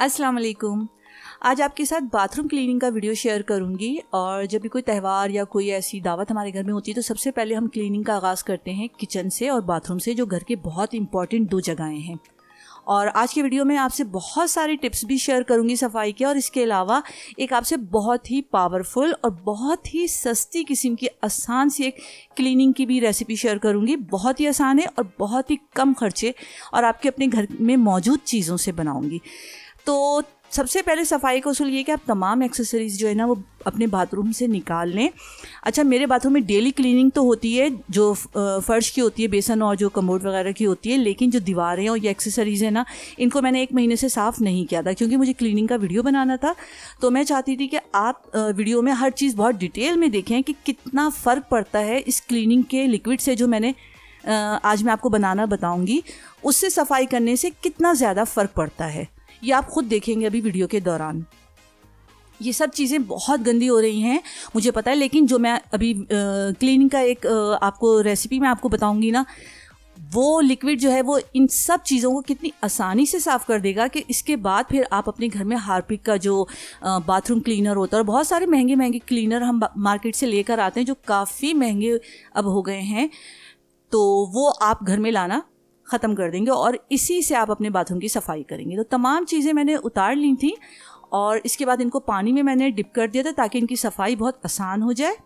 अस्सलाम वालेकुम। आज आपके साथ बाथरूम क्लीनिंग का वीडियो शेयर करूंगी। और जब भी कोई त्यौहार या कोई ऐसी दावत हमारे घर में होती है तो सबसे पहले हम क्लीनिंग का आगाज़ करते हैं किचन से और बाथरूम से, जो घर के बहुत इंपॉर्टेंट दो जगहें हैं। और आज के वीडियो में आपसे बहुत सारी टिप्स भी शेयर करूंगी सफाई के, और इसके अलावा एक आपसे बहुत ही पावरफुल और बहुत ही सस्ती किस्म की आसान सी एक क्लीनिंग की भी रेसिपी शेयर करूंगी। बहुत ही आसान है और बहुत ही कम खर्चे और आपके अपने घर में मौजूद चीज़ों से बनाऊंगी। तो सबसे पहले सफाई का उसूल ये कि आप तमाम एक्सेसरीज़ जो है ना वो अपने बाथरूम से निकाल लें। अच्छा, मेरे बाथरूम में डेली क्लीनिंग तो होती है, जो फ़र्श की होती है, बेसन और जो कमोड वगैरह की होती है, लेकिन जो दीवारें और ये एक्सेसरीज़ है ना, इनको मैंने 1 महीने से साफ़ नहीं किया था क्योंकि मुझे क्लीनिंग का वीडियो बनाना था। तो मैं चाहती थी कि आप वीडियो में हर चीज़ बहुत डिटेल में देखें कि कितना फ़र्क पड़ता है इस क्लीनिंग के लिक्विड से, जो मैंने आज मैं आपको बनाना बताऊँगी, उससे सफाई करने से कितना ज़्यादा फ़र्क पड़ता है। ये आप खुद देखेंगे अभी वीडियो के दौरान। ये सब चीज़ें बहुत गंदी हो रही हैं, मुझे पता है, लेकिन जो मैं अभी क्लीनिंग का एक आपको रेसिपी मैं आपको बताऊंगी ना, वो लिक्विड जो है वो इन सब चीज़ों को कितनी आसानी से साफ़ कर देगा कि इसके बाद फिर आप अपने घर में हार्पिक का जो बाथरूम क्लीनर होता है, और बहुत सारे महंगे महंगे क्लीनर हम मार्केट से लेकर आते हैं जो काफ़ी महंगे अब हो गए हैं, तो वो आप घर में लाना ख़त्म कर देंगे और इसी से आप अपने बाथरूम की सफाई करेंगे। तो तमाम चीज़ें मैंने उतार ली थी और इसके बाद इनको पानी में मैंने डिप कर दिया था ताकि इनकी सफाई बहुत आसान हो जाए।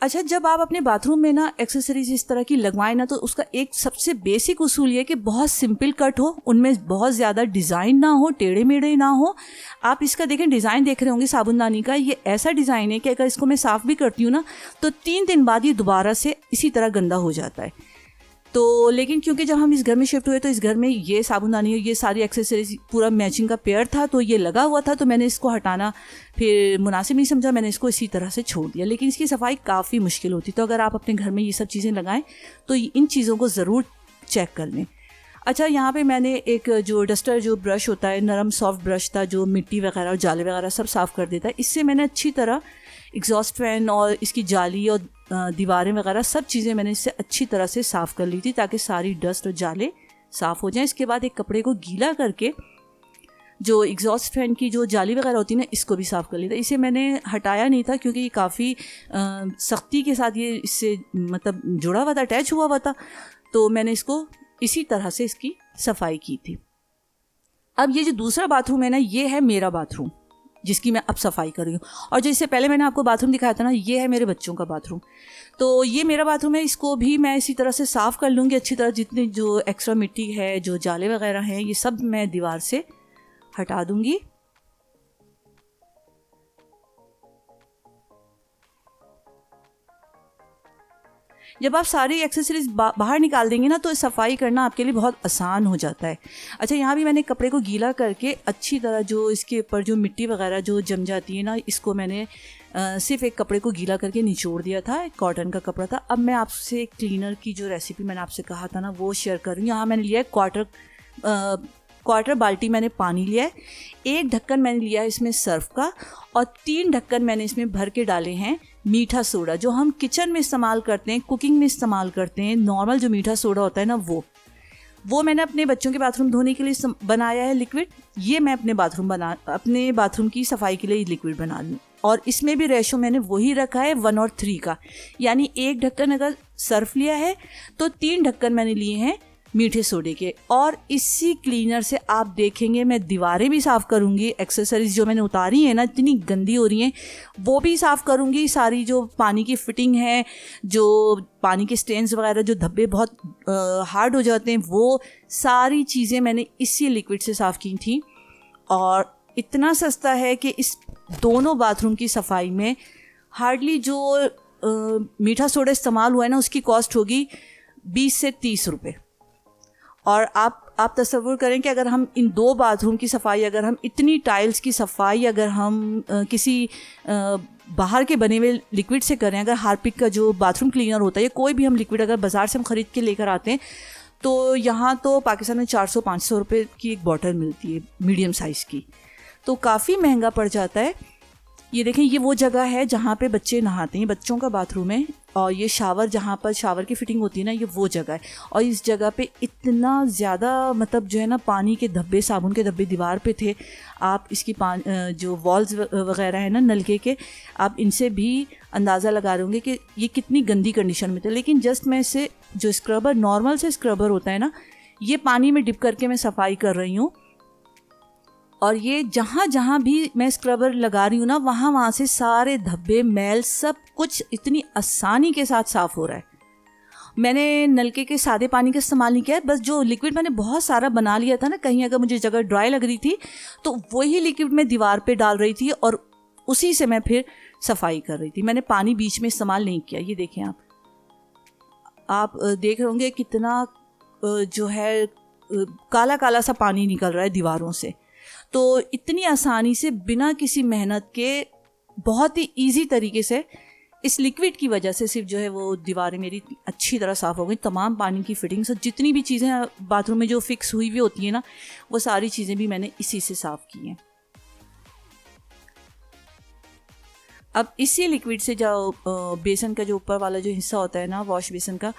अच्छा, जब आप अपने बाथरूम में ना एक्सेसरीज इस तरह की लगवाएं ना, तो उसका एक सबसे बेसिक उसूल ये कि बहुत सिंपल कट हो, उनमें बहुत ज़्यादा डिज़ाइन ना हो, टेढ़े मेढ़े ना हो। आप इसका देखें, डिज़ाइन देख रहे होंगे साबुनदानी का, ये ऐसा डिज़ाइन है कि अगर इसको मैं साफ़ भी करती हूँ ना तो 3 दिन बाद ये दोबारा से इसी तरह गंदा हो जाता है। तो लेकिन क्योंकि जब हम इस घर में शिफ्ट हुए तो इस घर में ये साबुनदानी, ये सारी एक्सेसरीज पूरा मैचिंग का पेयर था, तो ये लगा हुआ था, तो मैंने इसको हटाना फिर मुनासिब नहीं समझा, मैंने इसको इसी तरह से छोड़ दिया। लेकिन इसकी सफाई काफ़ी मुश्किल होती, तो अगर आप अपने घर में ये सब चीज़ें लगाएं तो इन चीज़ों को ज़रूर चेक कर लें। अच्छा, यहाँ पे मैंने एक जो डस्टर जो ब्रश होता है, नरम सॉफ्ट ब्रश था जो मिट्टी वगैरह और जाले वगैरह सब साफ़ कर देता है, इससे मैंने अच्छी तरह एग्जॉस्ट फैन और इसकी जाली और दीवारें वगैरह सब चीज़ें मैंने इससे अच्छी तरह से साफ़ कर ली थी ताकि सारी डस्ट और जाले साफ़ हो जाएं। इसके बाद एक कपड़े को गीला करके जो एग्जॉस्ट फैन की जो जाली वगैरह होती है ना, इसको भी साफ़ कर लिया था। इसे मैंने हटाया नहीं था क्योंकि ये काफ़ी सख्ती के साथ ये इससे मतलब जुड़ा हुआ था, अटैच हुआ हुआ था, तो मैंने इसको इसी तरह से इसकी सफाई की थी। अब ये जो दूसरा बाथरूम है ना, ये है मेरा बाथरूम जिसकी मैं अब सफाई कर रही हूँ। और जो इससे पहले मैंने आपको बाथरूम दिखाया था ना, ये है मेरे बच्चों का बाथरूम। तो ये मेरा बाथरूम है, इसको भी मैं इसी तरह से साफ़ कर लूँगी अच्छी तरह। जितनी जो एक्स्ट्रा मिट्टी है, जो जाले वगैरह हैं, ये सब मैं दीवार से हटा दूँगी। जब आप सारी एक्सेसरीज बाहर निकाल देंगे ना तो सफाई करना आपके लिए बहुत आसान हो जाता है। अच्छा, यहाँ भी मैंने कपड़े को गीला करके अच्छी तरह जो इसके ऊपर जो मिट्टी वगैरह जो जम जाती है ना, इसको मैंने सिर्फ एक कपड़े को गीला करके निचोड़ दिया था, एक कॉटन का कपड़ा था। अब मैं आपसे क्लीनर की जो रेसिपी मैंने आपसे कहा था ना, वो शेयर कर रही हूँ। यहाँ मैंने लिया है क्वार्टर बाल्टी मैंने पानी लिया है, 1 ढक्कन मैंने लिया है इसमें सर्फ का, और 3 ढक्कन मैंने इसमें भर के डाले हैं मीठा सोडा, जो हम किचन में इस्तेमाल करते हैं, कुकिंग में इस्तेमाल करते हैं। नॉर्मल जो मीठा सोडा होता है ना, वो मैंने अपने बच्चों के बाथरूम धोने के लिए बनाया है लिक्विड। ये मैं अपने बाथरूम की सफाई के लिए लिक्विड बना लूँ, और इसमें भी रेशो मैंने वही रखा है 1 और 3 का, यानी 1 ढक्कन अगर सर्फ लिया है तो 3 ढक्कन मैंने लिए हैं मीठे सोडे के। और इसी क्लीनर से आप देखेंगे मैं दीवारें भी साफ़ करूँगी, एक्सेसरीज जो मैंने उतारी है ना इतनी गंदी हो रही हैं वो भी साफ़ करूँगी। सारी जो पानी की फिटिंग है, जो पानी के स्टेन्स वगैरह, जो धब्बे बहुत हार्ड हो जाते हैं, वो सारी चीज़ें मैंने इसी लिक्विड से साफ़ की थी। और इतना सस्ता है कि इस दोनों बाथरूम की सफाई में हार्डली जो मीठा सोडा इस्तेमाल हुआ है ना, उसकी कॉस्ट होगी 20 से 30 रुपये। और आप तसव्वुर करें कि अगर हम इन 2 बाथरूम की सफाई, अगर हम इतनी टाइल्स की सफाई अगर हम किसी बाहर के बने हुए लिक्विड से करें, अगर हार्पिक का जो बाथरूम क्लीनर होता है या कोई भी हम लिक्विड अगर बाज़ार से हम ख़रीद के लेकर आते हैं, तो यहाँ तो पाकिस्तान में 400-500 रुपये की एक बॉटल मिलती है मीडियम साइज़ की, तो काफ़ी महंगा पड़ जाता है। ये देखें, ये वो जगह है जहाँ पे बच्चे नहाते हैं, बच्चों का बाथरूम है। और ये शावर, जहाँ पर शावर की फिटिंग होती है ना, ये वो जगह है। और इस जगह पे इतना ज़्यादा मतलब जो है ना पानी के धब्बे, साबुन के धब्बे दीवार पे थे। आप इसकी जो वॉल्स वगैरह है ना नलके के, आप इनसे भी अंदाज़ा लगा रहे होंगे कि ये कितनी गंदी कंडीशन में थे। लेकिन जस्ट मैं इसे जो स्क्रबर, नॉर्मल से स्क्रबर होता है ना, ये पानी में डिप करके मैं सफाई कर रही हूँ। और ये जहाँ जहाँ भी मैं स्क्रबर लगा रही हूँ ना, वहाँ वहाँ से सारे धब्बे, मैल, सब कुछ इतनी आसानी के साथ साफ़ हो रहा है। मैंने नलके के सादे पानी का इस्तेमाल नहीं किया है, बस जो लिक्विड मैंने बहुत सारा बना लिया था ना, कहीं अगर मुझे जगह ड्राई लग रही थी तो वही लिक्विड मैं दीवार पे डाल रही थी और उसी से मैं फिर सफाई कर रही थी। मैंने पानी बीच में इस्तेमाल नहीं किया। ये देखें, आप देख रहे होंगे कितना जो है काला काला सा पानी निकल रहा है दीवारों से। तो इतनी आसानी से, बिना किसी मेहनत के, बहुत ही इजी तरीके से इस लिक्विड की वजह से सिर्फ जो है वो दीवारें मेरी अच्छी तरह साफ़ हो गई। तमाम पानी की फिटिंग्स और जितनी भी चीज़ें बाथरूम में जो फिक्स हुई हुई होती हैं ना, वो सारी चीज़ें भी मैंने इसी से साफ़ की हैं। अब इसी लिक्विड से जो बेसन का जो ऊपर वाला जो हिस्सा होता है ना, वॉश बेसन का,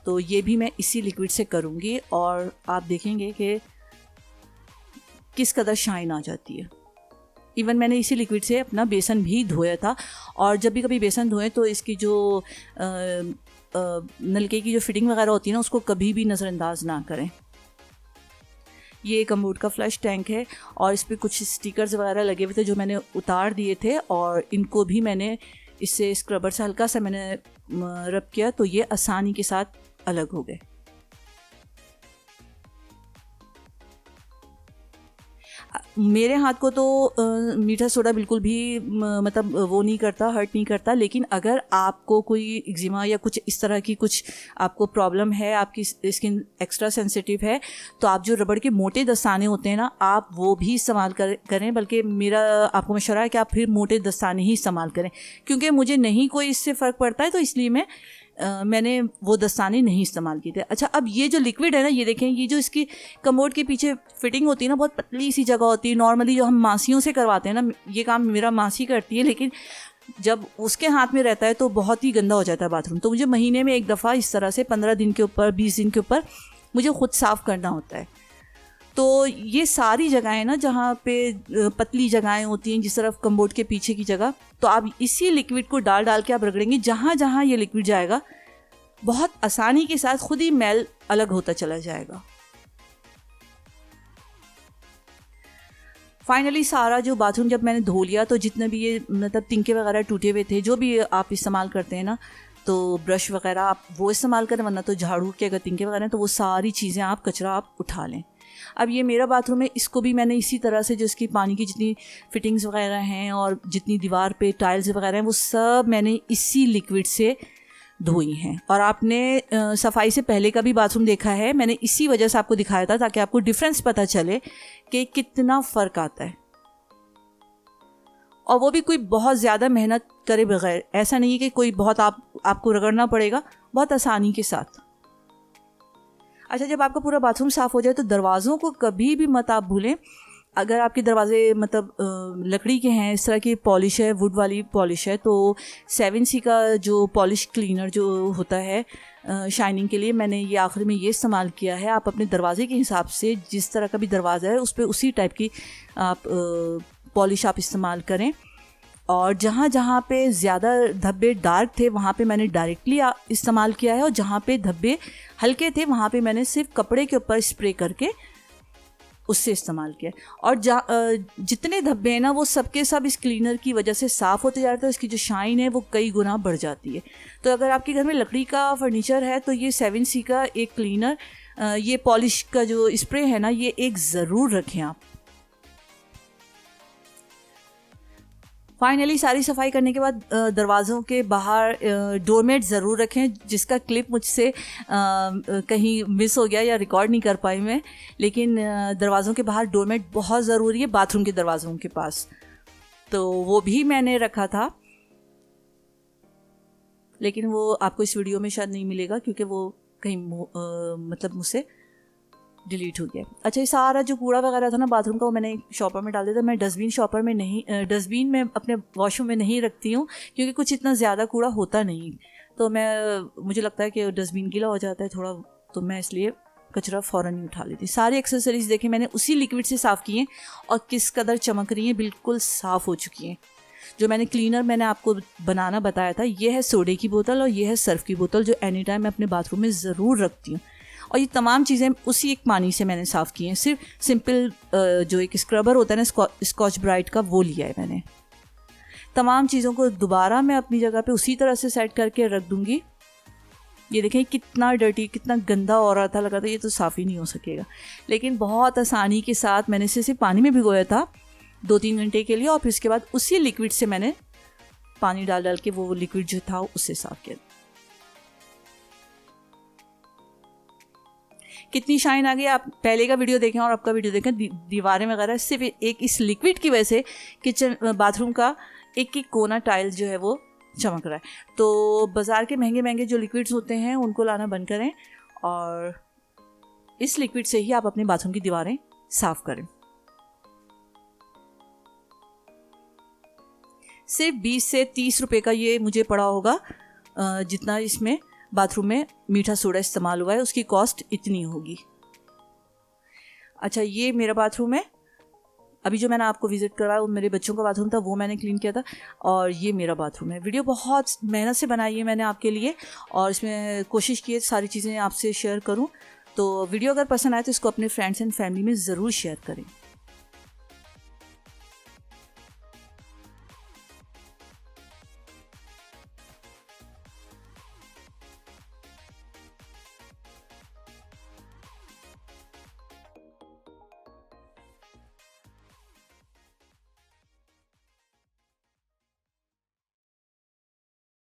तो ये भी मैं इसी लिक्विड से करूँगी। और आप देखेंगे कि किस कदर शाइन आ जाती है। इवन मैंने इसी लिक्विड से अपना बेसन भी धोया था। और जब भी कभी बेसन धोएं तो इसकी जो नलके की जो फिटिंग वगैरह होती है ना, उसको कभी भी नज़रअंदाज ना करें। ये कमोड का फ्लश टैंक है और इस पर कुछ स्टिकर्स वगैरह लगे हुए थे जो मैंने उतार दिए थे, और इनको भी मैंने इससे स्क्रबर से हल्का सा मैंने रब किया, तो ये आसानी के साथ अलग हो गए। मेरे हाथ को तो मीठा सोडा बिल्कुल भी मतलब वो नहीं करता, हर्ट नहीं करता। लेकिन अगर आपको कोई एक्जिमा या कुछ इस तरह की कुछ आपको प्रॉब्लम है, आपकी स्किन एक्स्ट्रा सेंसिटिव है, तो आप जो रबड़ के मोटे दस्ताने होते हैं ना, आप वो भी इस्तेमाल करें। बल्कि मेरा आपको मशवरा है कि आप फिर मोटे दस्ताने ही इस्तेमाल करें, क्योंकि मुझे नहीं कोई इससे फ़र्क पड़ता है, तो इसलिए मैंने वो दस्ताने नहीं इस्तेमाल किए थे। अच्छा, अब ये जो लिक्विड है ना, ये देखें, ये जो इसकी कमोड के पीछे फिटिंग होती है ना, बहुत पतली सी जगह होती है। नॉर्मली जो हम मासियों से करवाते हैं ना, ये काम मेरा मासी करती है, लेकिन जब उसके हाथ में रहता है तो बहुत ही गंदा हो जाता है बाथरूम। तो मुझे महीने में एक दफ़ा इस तरह से 15 दिन के ऊपर, 20 दिन के ऊपर मुझे ख़ुद साफ़ करना होता है। तो ये सारी जगहें ना जहाँ पे पतली जगहें होती हैं, जिस तरफ कम्बोर्ड के पीछे की जगह, तो आप इसी लिक्विड को डाल के आप रगड़ेंगे। जहाँ जहाँ ये लिक्विड जाएगा, बहुत आसानी के साथ खुद ही मैल अलग होता चला जाएगा। फाइनली सारा जो बाथरूम जब मैंने धो लिया, तो जितने भी ये मतलब तिनके वगैरह टूटे हुए थे, जो भी आप इस्तेमाल करते हैं ना, तो ब्रश वगैरह आप वो इस्तेमाल करें, वरना तो झाड़ू के अगर तिनके वगैरह हैं तो वो सारी चीज़ें आप, कचरा आप उठा लें। अब ये मेरा बाथरूम है, इसको भी मैंने इसी तरह से, जो इसकी पानी की जितनी फिटिंग्स वगैरह हैं और जितनी दीवार पे टाइल्स वगैरह हैं, वो सब मैंने इसी लिक्विड से धोई हैं। और आपने सफाई से पहले का भी बाथरूम देखा है, मैंने इसी वजह से आपको दिखाया था, ताकि आपको डिफरेंस पता चले कि कितना फ़र्क आता है। और वो भी कोई बहुत ज़्यादा मेहनत करे बगैर। ऐसा नहीं है कि कोई बहुत आपको रगड़ना पड़ेगा, बहुत आसानी के साथ। अच्छा, जब आपका पूरा बाथरूम साफ़ हो जाए तो दरवाज़ों को कभी भी मत आप भूलें। अगर आपके दरवाजे मतलब लकड़ी के हैं, इस तरह की पॉलिश है, वुड वाली पॉलिश है, तो 7C का जो पॉलिश क्लीनर जो होता है शाइनिंग के लिए, मैंने ये आखिरी में ये इस्तेमाल किया है। आप अपने दरवाजे के हिसाब से, जिस तरह का भी दरवाज़ा है, उस पर उसी टाइप की आप पॉलिश आप इस्तेमाल करें। और जहाँ जहाँ पे ज़्यादा धब्बे डार्क थे, वहाँ पे मैंने डायरेक्टली इस्तेमाल किया है, और जहाँ पे धब्बे हल्के थे, वहाँ पे मैंने सिर्फ कपड़े के ऊपर स्प्रे करके उससे इस्तेमाल किया। और जितने धब्बे हैं ना, वो सबके सब इस क्लीनर की वजह से साफ़ होते जा रहे हैं। इसकी जो शाइन है वो कई गुना बढ़ जाती है। तो अगर आपके घर में लकड़ी का फर्नीचर है, तो ये 7C का एक क्लीनर, ये पॉलिश का जो स्प्रे है ना, ये एक ज़रूर रखें आप। फाइनली सारी सफाई करने के बाद दरवाज़ों के बाहर डोरमेट ज़रूर रखें, जिसका क्लिप मुझसे कहीं मिस हो गया या रिकॉर्ड नहीं कर पाई मैं। लेकिन दरवाज़ों के बाहर डोरमेट बहुत ज़रूरी है, बाथरूम के दरवाज़ों के पास। तो वो भी मैंने रखा था, लेकिन वो आपको इस वीडियो में शायद नहीं मिलेगा, क्योंकि वो कहीं मतलब मुझसे डिलीट हो गया। अच्छा, ये सारा जो कूड़ा वगैरह था ना बाथरूम का, वो मैंने शॉपर में डाल दिया था। मैं डस्टबिन में अपने वॉशरूम में नहीं रखती हूँ, क्योंकि कुछ इतना ज़्यादा कूड़ा होता नहीं। तो मुझे लगता है कि डस्टबिन गीला हो जाता है थोड़ा, तो मैं इसलिए कचरा फ़ौरन ही उठा लेती। सारी एक्सेसरीज देखें मैंने उसी लिक्विड से साफ़ की हैं, और किस कदर चमक रही हैं, बिल्कुल साफ़ हो चुकी हैं। जो मैंने आपको बनाना बताया था, ये है सोडे की बोतल और ये है सर्फ की बोतल, जो एनी टाइम मैं अपने बाथरूम में ज़रूर रखती हूँ। और ये तमाम चीज़ें उसी एक पानी से मैंने साफ़ की हैं। सिर्फ सिंपल जो एक स्क्रबर होता है ना स्कॉच ब्राइट का, वो लिया है मैंने। तमाम चीज़ों को दोबारा मैं अपनी जगह पे उसी तरह से सेट करके रख दूँगी। ये देखें कितना डर्टी, कितना गंदा हो रहा था, लगा था ये तो साफ़ ही नहीं हो सकेगा, लेकिन बहुत आसानी के साथ मैंने इसे सिर्फ पानी में भिगोया था 2-3 घंटे के लिए, और फिर उसके बाद उसी लिक्विड से मैंने पानी डाल के वो लिक्विड जो था उससे साफ़ किया। कितनी शाइन आ गई। आप पहले का वीडियो देखें और आपका वीडियो देखें, दीवारें वगैरह सिर्फ एक इस लिक्विड की वजह से बाथरूम का एक एक कोना टाइल जो है वो चमक रहा है। तो बाज़ार के महंगे महंगे जो लिक्विड्स होते हैं उनको लाना बंद करें, और इस लिक्विड से ही आप अपने बाथरूम की दीवारें साफ़ करें। सिर्फ 20 से 30 रुपए का ये मुझे पड़ा होगा, जितना इसमें बाथरूम में मीठा सोडा इस्तेमाल हुआ है उसकी कॉस्ट इतनी होगी। अच्छा, ये मेरा बाथरूम है। अभी जो मैंने आपको विज़िट करवाया वो मेरे बच्चों का बाथरूम था, वो मैंने क्लीन किया था, और ये मेरा बाथरूम है। वीडियो बहुत मेहनत से बनाई है मैंने आपके लिए, और इसमें कोशिश की है सारी चीज़ें आपसे शेयर करूं। तो वीडियो अगर पसंद आए तो इसको अपने फ्रेंड्स एंड फैमिली में ज़रूर शेयर करें।